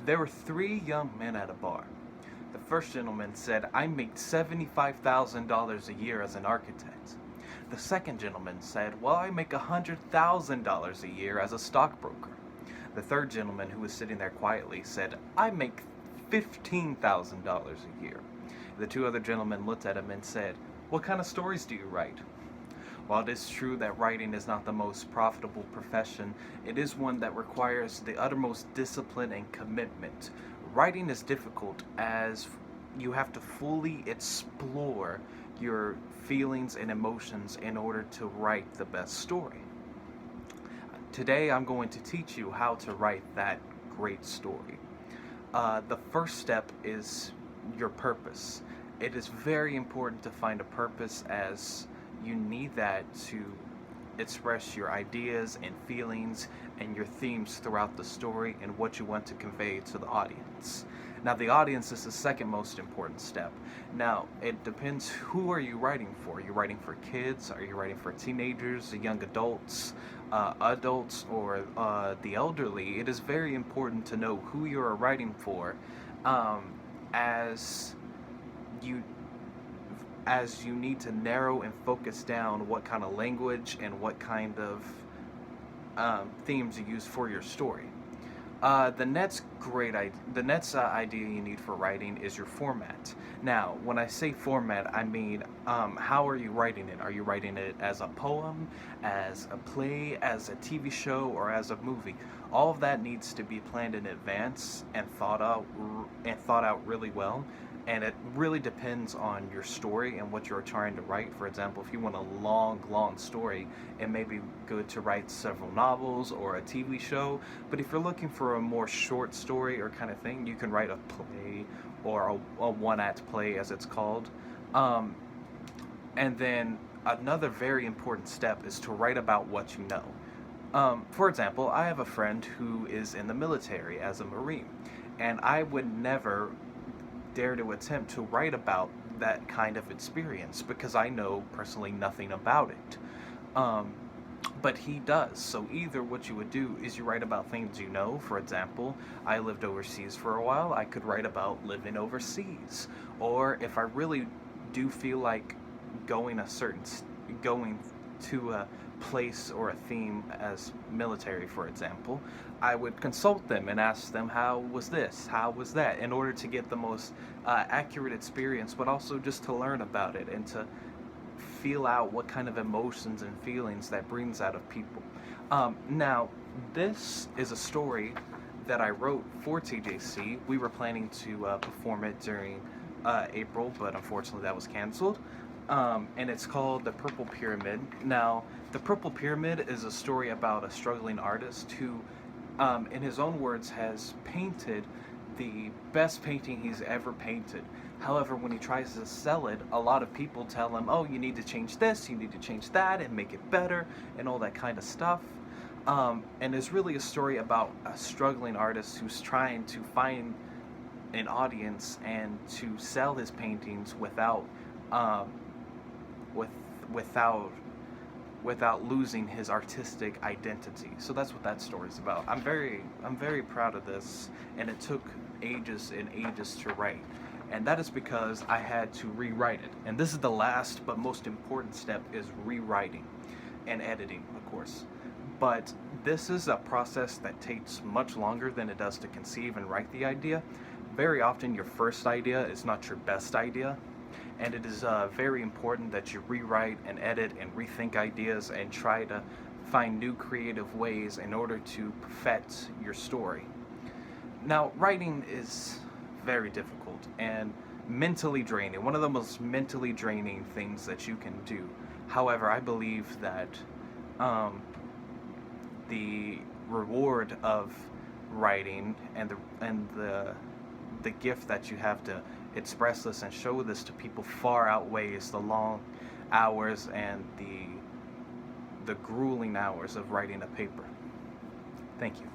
There were three young men at a bar. The first gentleman said, "I make $75,000 a year as an architect." The second gentleman said, "Well, I make $100,000 a year as a stockbroker." The third gentleman, who was sitting there quietly, said, "I make $15,000 a year." The two other gentlemen looked at him and said, "What kind of stories do you write?" While it is true that writing is not the most profitable profession, it is one that requires the uttermost discipline and commitment. Writing is difficult as you have to fully explore your feelings and emotions in order to write the best story. Today I'm going to teach you how to write that great story. The first step is your purpose. It is very important to find a purpose, as you need that to express your ideas and feelings and your themes throughout the story and what you want to convey to the audience. Now, the audience is the second most important step. Now, it depends, who are you writing for? Are you writing for kids? Are you writing for teenagers, young adults, or the elderly? It is very important to know who you are writing for, as you need to narrow and focus down what kind of language and what kind of themes you use for your story. The next idea you need for writing is your format. Now, when I say format, I mean, how are you writing it? Are you writing it as a poem, as a play, as a TV show, or as a movie? All of that needs to be planned in advance and thought out really well. And it really depends on your story and what you're trying to write. For example, if you want a long story, it may be good to write several novels or a TV show. But if you're looking for a more short story or kind of thing, you can write a play, or a one-act play, as it's called. And then another very important step is to write about what you know. For example, I have a friend who is in the military as a Marine, and I would never dare to attempt to write about that kind of experience because I know personally nothing about it. But he does. So either what you would do is you write about things you know. For example, I lived overseas for a while. I could write about living overseas. Or if I really do feel like going to a place or a theme as military, for example, I would consult them and ask them, how was this, how was that, in order to get the most accurate experience, but also just to learn about it and to feel out what kind of emotions and feelings that brings out of people. Now, this is a story that I wrote for TJC. We were planning to perform it during April, but unfortunately that was canceled. And it's called The Purple Pyramid. Now, The Purple Pyramid is a story about a struggling artist who, in his own words, has painted the best painting he's ever painted. However, when he tries to sell it, a lot of people tell him, "Oh, you need to change this, you need to change that, and make it better," and all that kind of stuff. And it's really a story about a struggling artist who's trying to find an audience and to sell his paintings without without losing his artistic identity. So that's what that story's about. I'm very proud of this, and it took ages and ages to write. And that is because I had to rewrite it. And this is the last but most important step, is rewriting and editing, of course. But this is a process that takes much longer than it does to conceive and write the idea. Very often your first idea is not your best idea. And it is very important that you rewrite and edit and rethink ideas and try to find new creative ways in order to perfect your story. Now, writing is very difficult and mentally draining, one of the most mentally draining things that you can do. However, I believe that the reward of writing and the gift that you have to express this and show this to people far outweighs the long hours and the grueling hours of writing a paper. Thank you.